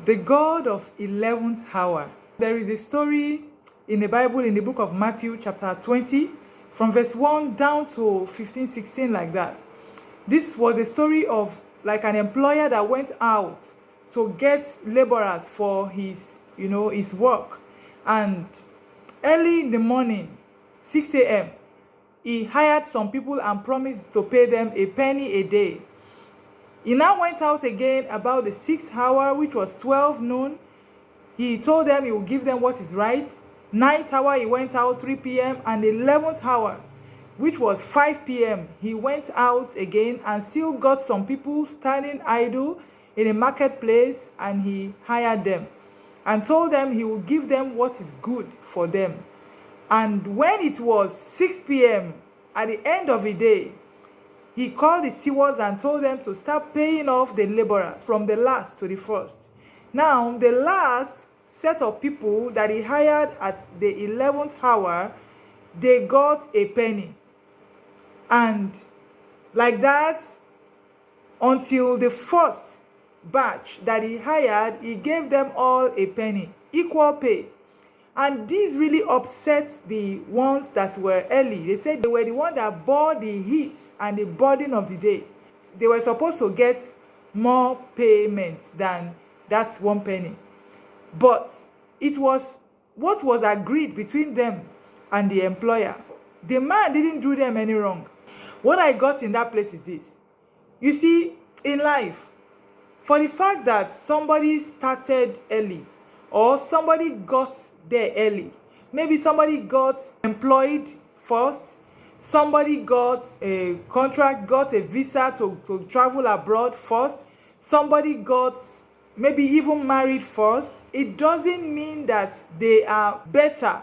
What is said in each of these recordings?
The God of 11th hour. There is a story in the Bible, in the book of Matthew chapter 20, from verse 1 down to 15, 16, like that. This was a story of like an employer that went out to get laborers for his work. And early in the morning, 6 a.m., he hired some people and promised to pay them a penny a day. He now went out again about the 6th hour, which was 12 noon. He told them he would give them what is right. 9th hour, he went out 3 p.m. And the 11th hour, which was 5 p.m., he went out again and still got some people standing idle in a marketplace, and he hired them and told them he would give them what is good for them. And when it was 6 p.m., at the end of the day, he called the stewards and told them to start paying off the laborers from the last to the first. Now, the last set of people that he hired at the 11th hour, they got a penny. And like that, until the first batch that he hired, he gave them all a penny, equal pay. And this really upset the ones that were early. They said they were the ones that bore the heat and the burden of the day. They were supposed to get more payment than that 1 penny. But it was what was agreed between them and the employer. The man didn't do them any wrong. What I got in that place is this. You see, in life, for the fact that somebody started early or somebody got there early, maybe somebody got employed first, somebody got a contract, got a visa to travel abroad first, somebody got maybe even married first, it doesn't mean that they are better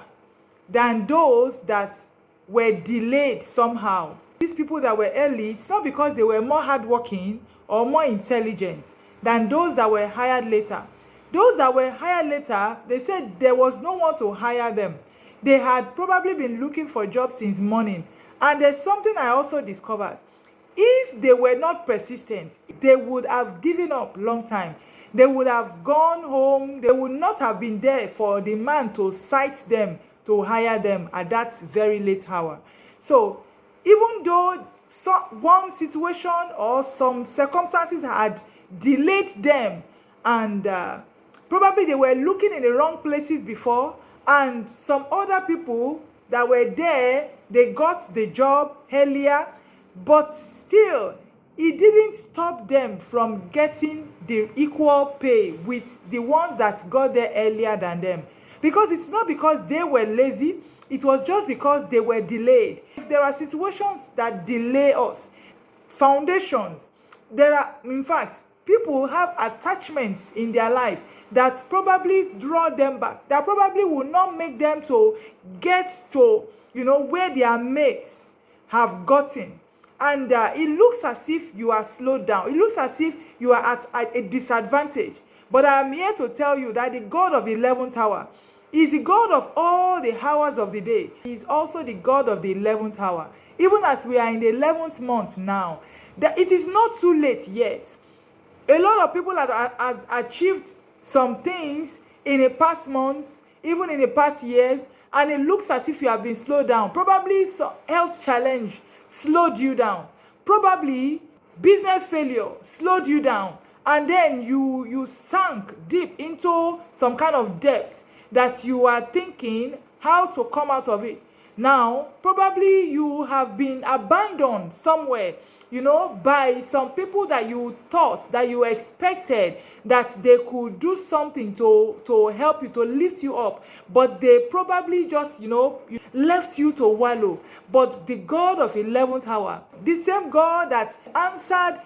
than those that were delayed somehow. These people that were early, it's not because they were more hardworking or more intelligent than those that were hired later. Those that were hired later, they said there was no one to hire them. They had probably been looking for jobs since morning. And there's something I also discovered. If they were not persistent, they would have given up long time. They would have gone home. They would not have been there for the man to cite them, to hire them at that very late hour. So even though one situation or some circumstances had delayed them, and probably they were looking in the wrong places before, and some other people that were there, they got the job earlier, but still, it didn't stop them from getting the equal pay with the ones that got there earlier than them. Because it's not because they were lazy, it was just because they were delayed. If there are situations that delay us, foundations, there are, in fact, people have attachments in their life that probably draw them back, that probably will not make them to get to, where their mates have gotten. And it looks as if you are slowed down. It looks as if you are at a disadvantage. But I am here to tell you that the God of the 11th hour is the God of all the hours of the day. He is also the God of the 11th hour. Even as we are in the 11th month now, that it is not too late yet. A lot of people have achieved some things in the past months, even in the past years, and it looks as if you have been slowed down. Probably some health challenge slowed you down. Probably business failure slowed you down. And then you sank deep into some kind of depth that you are thinking how to come out of it. Now, probably you have been abandoned somewhere, by some people that you thought, that you expected that they could do something to help you, to lift you up. But they probably just, left you to wallow. But the God of 11th hour, the same God that answered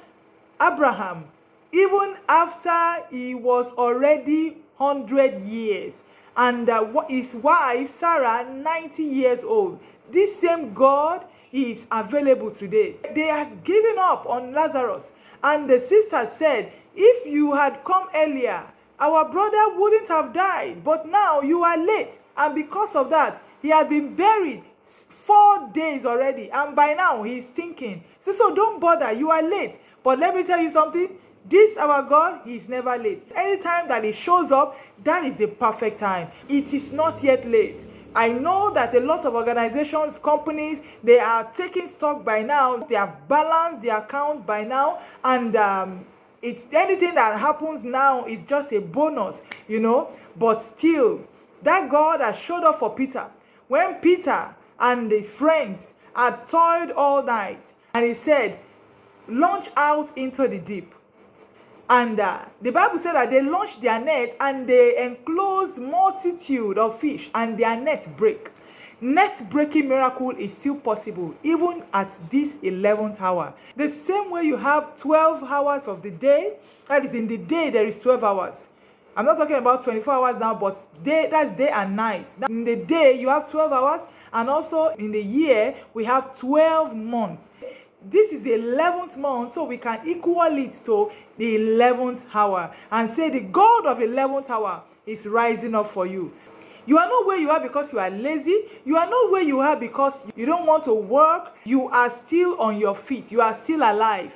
Abraham, even after he was already 100 years, and his wife, Sarah, 90 years old. This same God is available today. They had given up on Lazarus. And the sister said, if you had come earlier, our brother wouldn't have died. But now you are late. And because of that, he had been buried 4 days already. And by now, he's thinking. So don't bother. You are late. But let me tell you something. This our God, he is never late. Anytime that he shows up, that is the perfect time. It is not yet late. I know that a lot of organizations, companies, they are taking stock by now. They have balanced their account by now, and it's anything that happens now is just a bonus, But still, that God has showed up for Peter. When Peter and his friends had toiled all night, and he said, launch out into the deep. And the Bible said that they launched their net and they enclosed multitude of fish, and their net break. Net breaking miracle is still possible even at this 11th hour. The same way you have 12 hours of the day, that is, in the day there is 12 hours. I'm not talking about 24 hours now, but that's day and night. In the day you have 12 hours, and also in the year we have 12 months. This is the 11th month, so we can equal it to the 11th hour and say the God of 11th hour is rising up for you. You are not where you are because you are lazy. You are not where you are because you don't want to work. You are still on your feet. You are still alive.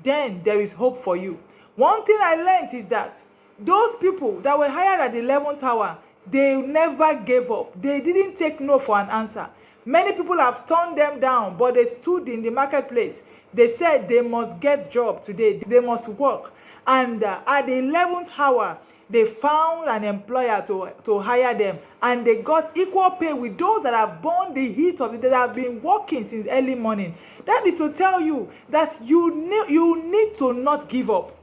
Then there is hope for you. One thing I learned is that those people that were hired at the 11th hour, they never gave up. They didn't take no for an answer. Many people have turned them down, but they stood in the marketplace. They said they must get job today. They must work. And at the 11th hour, they found an employer to hire them. And they got equal pay with those that have borne the heat of it, that have been working since early morning. That is to tell you that you need to not give up.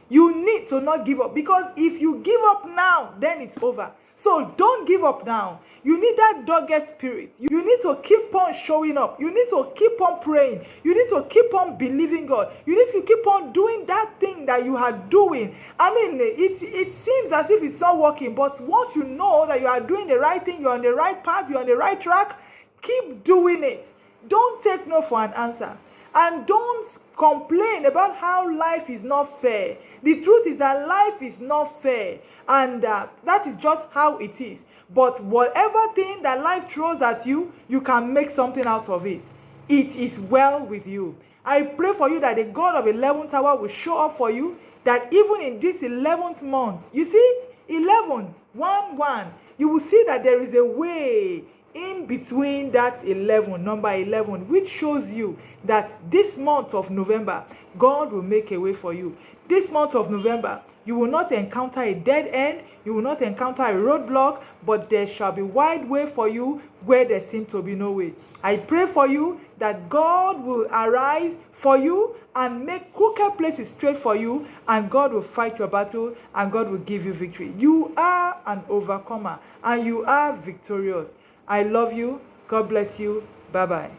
You need to not give up, because if you give up now, then it's over. So don't give up now. You need that dogged spirit. You need to keep on showing up. You need to keep on praying. You need to keep on believing God. You need to keep on doing that thing that you are doing. I mean, it seems as if it's not working, but once you know that you are doing the right thing, you're on the right path, you're on the right track, keep doing it. Don't take no for an answer. And don't complain about how life is not fair. The truth is that life is not fair, and that is just how it is. But whatever thing that life throws at you, you can make something out of it. It is well with you. I pray for you that the God of 11th hour will show up for you, that even in this 11th month, you see, 11, 1, 1, you will see that there is a way in between that 11, number 11, which shows you that this month of November, God will make a way for you. This month of November, you will not encounter a dead end, you will not encounter a roadblock, but there shall be wide way for you where there seems to be no way. I pray for you that God will arise for you and make crooked places straight for you, and God will fight your battle, and God will give you victory. You are an overcomer, and you are victorious. I love you. God bless you. Bye-bye.